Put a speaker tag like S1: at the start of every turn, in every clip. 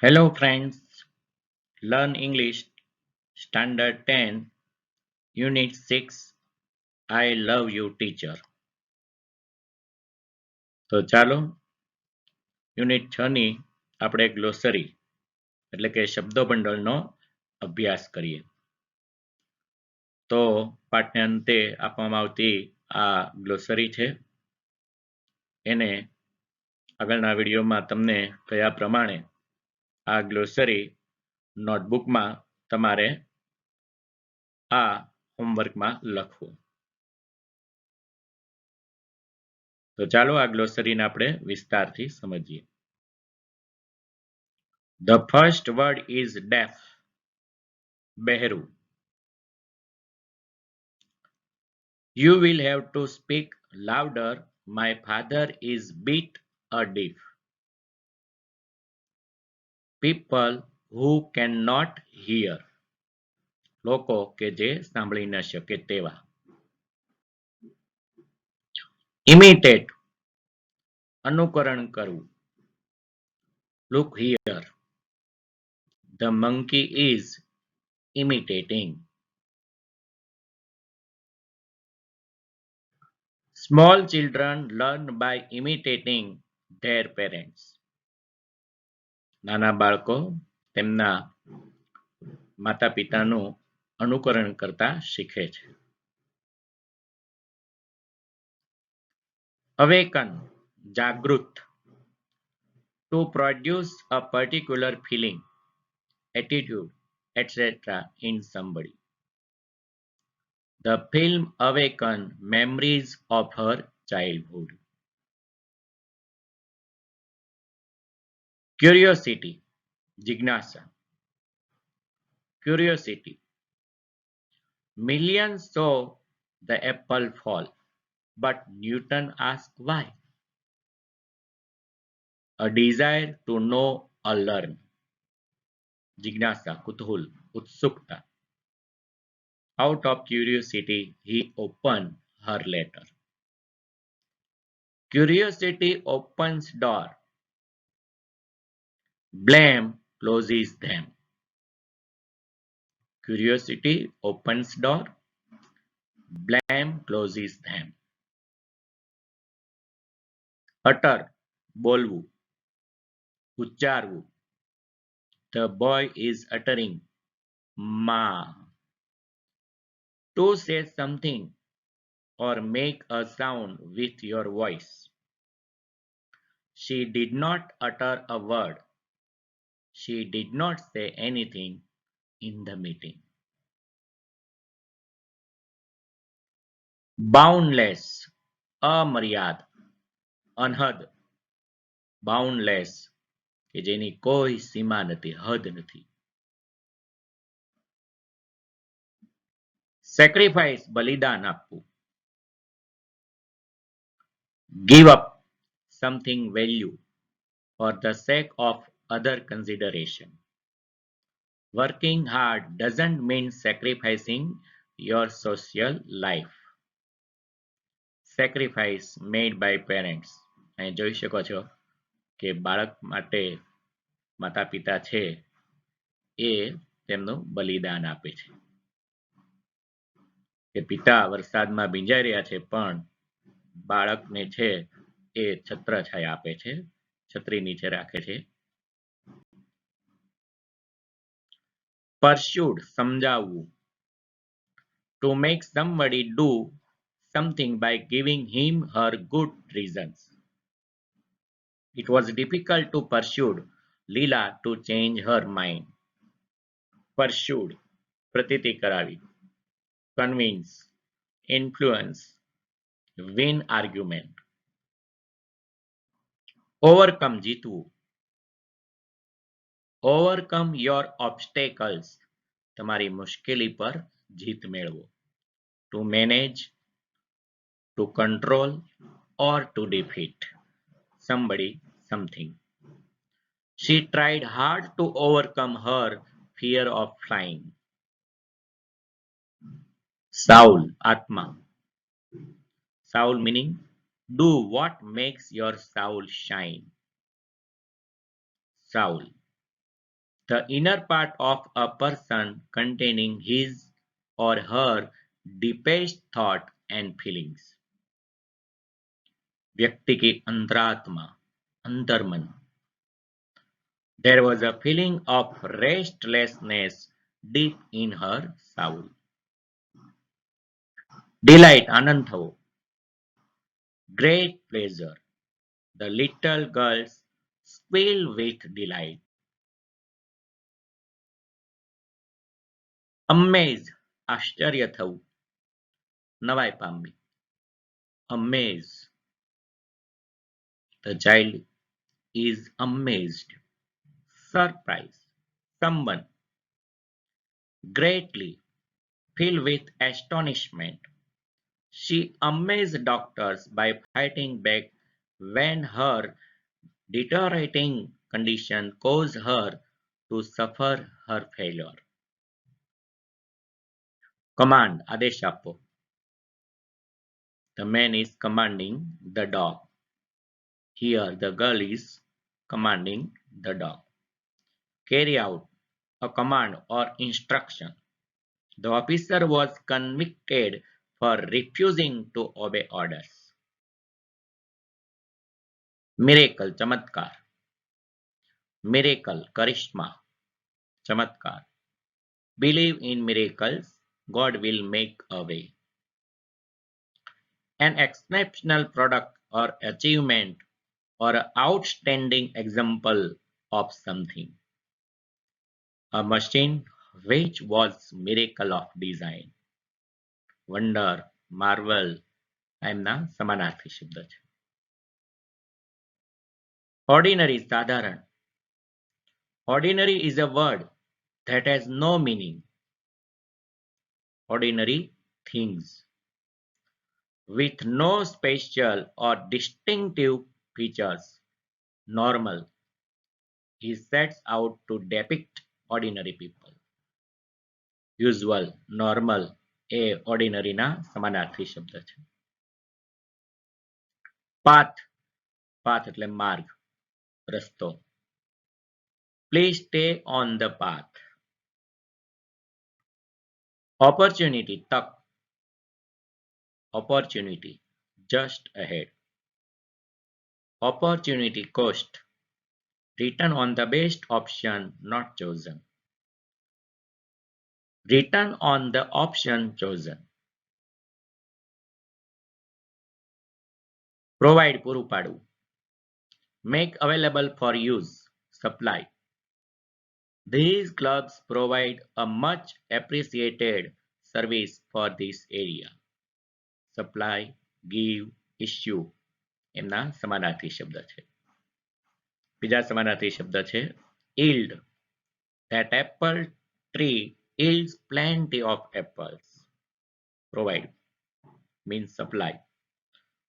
S1: Hello friends, learn English Standard 10 Unit 6 I love you teacher. તો ચાલો unit 6 ની આપણે ગ્લોસરી એટલે કે શબ્દો ભંડોળનો અભ્યાસ કરીએ. તો પાઠને અંતે આપવામાં આવતી આ ગ્લોસરી છે. એને આગળના વિડીયોમાં તમને કયા પ્રમાણે આ ગ્લોસરી નોટબુકમાં તમારે આ હોમવર્કમાં લખવું. તો ચાલો આ ગ્લોસરીને આપણે વિસ્તારથી સમજીએ. The first word is deaf. Behru. You will have to speak louder. My father is bit a deaf. People who cannot hear. લોકો કે જે સાંભળી ન શકે તેવા. Imitate. અનુકરણ કરવું. Look here. The monkey is imitating. Small children learn by imitating their parents. નાના બાળકો તેમના માતા પિતાનું અનુકરણ કરતા શીખે છે. Awaken, જાગૃત. To produce a particular feeling, attitude, etc. in somebody. The film awakened memories of her childhood. Curiosity, jignasa. Curiosity. Millions saw the apple fall, but Newton asked why. A desire to know or learn. Jignasa, kuthul, utsukta. Out of curiosity, he opened her letter. Curiosity opens door. Blame closes them. Curiosity opens door. Blame closes them. Utter, bolvu. Ucharvu. The boy is uttering ma. To say something or make a sound with your voice. She did not utter a word. She did not say anything in the meeting. Boundless, અમર્યાદ, અનહદ. Boundless, કે જેની કોઈ સીમા નથી, હદ નથી. Sacrifice, બલિદાન આપવું. Give up something value for the sake of other consideration. Working hard doesn't mean sacrificing your social life. Sacrifice made by parents. અહીં જોઈ શકો છો કે બાળક માટે માતા પિતા છે એ તેમનું બલિદાન આપે છે. કે પિતા વરસાદમાં ભીંજાઈ રહ્યા છે પણ બાળકને છે એ છત્રછાયા આપે છે, છત્રી નીચે રાખે છે. Pursued, સમજાવવું. To make somebody do something by giving him her good reasons. It was difficult to pursue Leela to change her mind. Pursued, પ્રતીતિ કરાવી. Convince, influence, win argument. Overcome, જીતવું. Overcome your obstacles. તમારી મુશ્કેલી પર જીત મેળવો. To manage, to control, or to defeat somebody, something. She tried hard to overcome her fear of flying. Saul, Atma. Saul meaning do what makes your soul shine. Saul. The inner part of a person containing his or her deepest thought and feelings. व्यक्ति की अंतरात्मा, अंतर्मन. There was a feeling of restlessness deep in her soul. Delight, Anand थવો. Great pleasure. The little girls squealed with delight. Amaze, આશ્ચર્ય થવું. નવાઈ પામવી. Amaze. The child is amazed. Surprise. Someone. Greatly. Filled with astonishment. She amazed doctors by fighting back when her deteriorating condition caused her to suffer her failure. Command, આદેશ આપો. The man is commanding the dog. Here the girl is commanding the dog. Carry out, a command or instruction. The officer was convicted for refusing to obey orders. Miracle, चमत्कार. Miracle, करिश्मा, चमत्कार. Believe in miracles, God will make a way. An exceptional product or achievement or an outstanding example of something. A machine which was miracle of design. Wonder, marvel, એમના સમાનાર્થી શબ્દ છે. Ordinary, સાધારણ. Ordinary is a word that has no meaning. Ordinary things. With no special or distinctive features. Normal. He sets out to depict ordinary people. Usual, normal A ordinary ના સમાનાર્થી શબ્દ છે. Path. Path એટલે માર્ગ, રસ્તો. Please stay on the path. Opportunity, તક. Opportunity, just ahead. Opportunity cost. Return on the best option not chosen. Return on the option chosen. Provide, પૂરું પાડવું. Make available for use, supply. These clubs provide a much appreciated service for this area. Supply, give, issue એમના સમાનાર્થી શબ્દ છે. બીજા સમાનાર્થી શબ્દ છે yield. That apple tree yields plenty of apples. Provide means supply.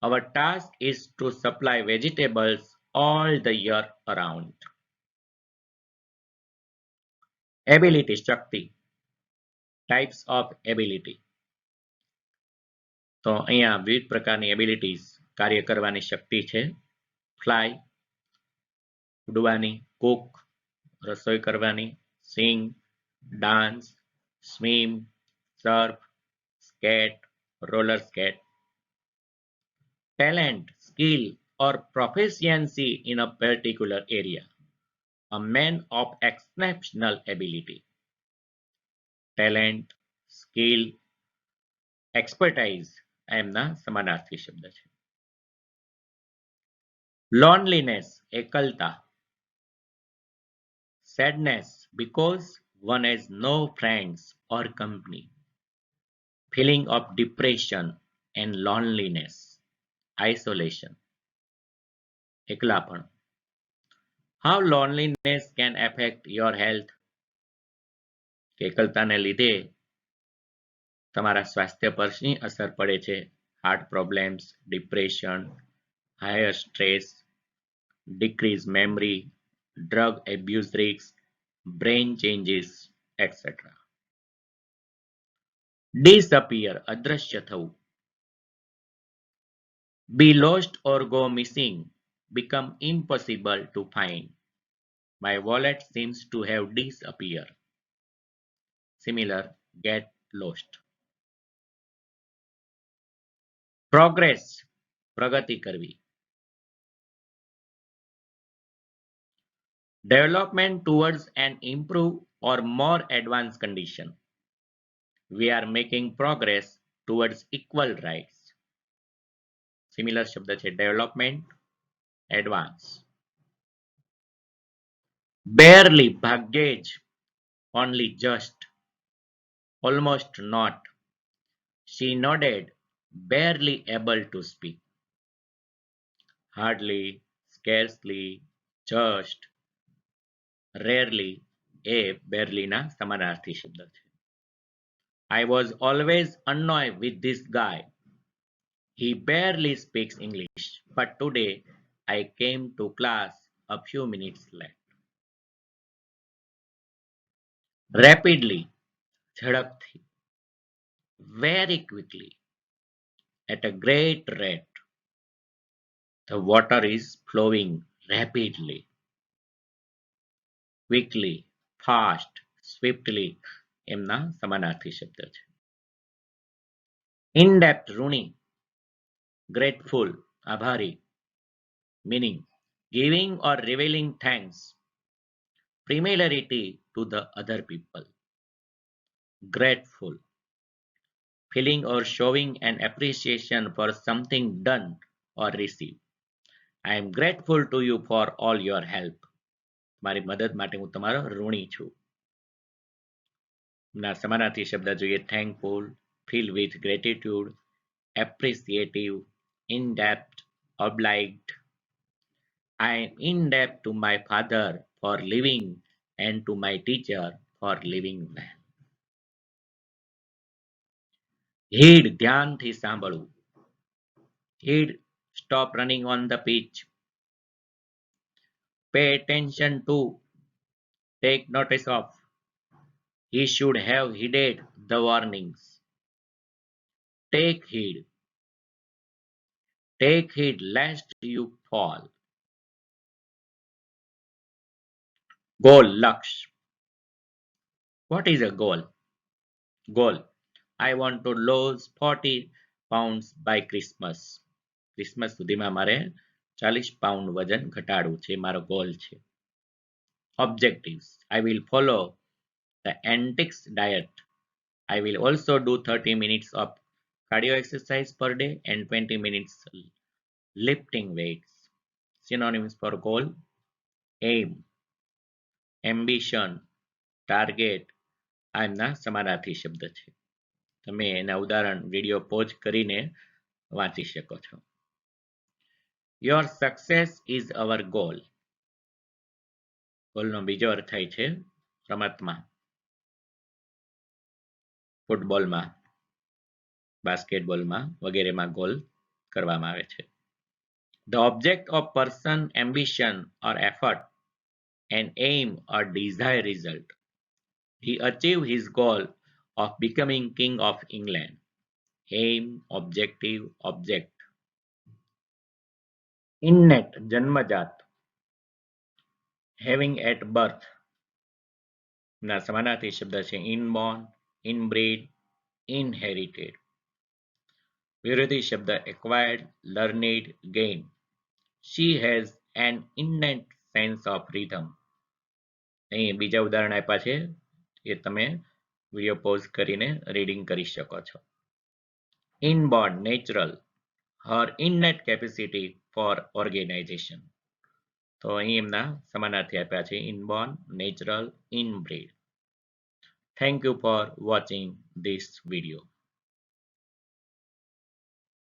S1: Our task is to supply vegetables all the year around. Ability, Shakti. Types of ability. તો અહીંયા વિવિધ પ્રકારની એબિલિટીઝ, કાર્ય કરવાની શક્તિ છે. ફ્લાય, ઉડવાની. કુક, રસોઈ કરવાની. Sing, dance, swim, surf, skate, roller skate. Talent, skill or proficiency in a particular area. A man of exceptional ability. Talent, skill, expertise એમના સમાનાર્થી શબ્દ છે. Loneliness, એકલતા. Sadness, because one has no friends or company. Feeling of depression and loneliness. Isolation. એકલાપણ. How loneliness can affect your health? એકલતાને લીધે તમારા સ્વાસ્થ્ય પર શી અસર પડે છે? Heart problems, depression, higher stress, decrease memory, drug abuse risk, brain changes, etcetera. Disappear, અદ્રશ્ય થવું. Be lost or go missing, become impossible to find. My wallet seems to have disappeared. Similar, get lost. Progress, પ્રગતિ કરવી. Development towards an improved or more advanced condition. We are making progress towards equal rights. Similar શબ્દ છે development, advance. Barely, ભાગ્યે જ, only just, almost not. She nodded, barely able to speak. Hardly, scarcely, just, rarely, એ barelyના સમાનાર્થી શબ્દ છે. I was always annoyed with this guy. He barely speaks English, but today I came to class a few minutes late. Rapidly, ઝડપથી. Very quickly, at a great rate. The water is flowing rapidly. Quickly, fast, swiftly એમના સમાનાર્થી શબ્દ છે. In-depth ઋણી, grateful, આભારી. Meaning, giving or revealing thanks, familiarity to the other people. Grateful, feeling or showing an appreciation for something done or received. I am grateful to you for all your help. મારી મદદ માટે હું તમારો ઋણી છું. ના સમાનાર્થી શબ્દ જોઈએ thankful, feel with gratitude, appreciative, in-depth, obliged. I am in debt to my father for living and to my teacher for living well. Heed, ધ્યાનથી સાંભળવું. Heed, stop running on the pitch. Pay attention to, take notice of. He should have heeded the warnings. Take heed. Take heed lest you fall. Goal, લક્ષ્ય. What is a goal? Goal. I want to lose 40 pounds by Christmas. Christmas સુધીમાં મારે 40 pound વજન ઘટાડવું છે, મારો goal છે. Objectives. I will follow the antics diet. I will also do 30 minutes of cardio exercise per day and 20 minutes lifting weights. Synonyms for goal: aim, ambition, target. આ એમના સમાનાર્થી શબ્દ છે. તમે એના ઉદાહરણ વિડીયો પોઝ કરીને વાંચી શકો છો. Your success is our goal. ગોલનો બીજો અર્થ થાય છે રમતમાં, ફૂટબોલમાં, બાસ્કેટબોલમાં વગેરેમાં ગોલ કરવામાં આવે છે. The object of person ambition or effort, an aim or desired result. He achieved his goal of becoming King of England. Aim, objective, object. Innate, જન્મજાત. Having at birth. ના સમાનાર્થી શબ્દ છે inborn, inbred, inherited. વિરોધી શબ્દ acquired, learned, gained. She has an innate sense of rhythm. અહીં બીજા ઉદાહરણ આપ્યા છે, એ તમે વિડીયો પોઝ કરીને રીડિંગ કરી શકો છો. Inborn, natural, her innate capacity for organization. તો અહીં એમના સમાનાર્થી આપ્યા છે inborn, natural, inbred. Thank you for watching this video.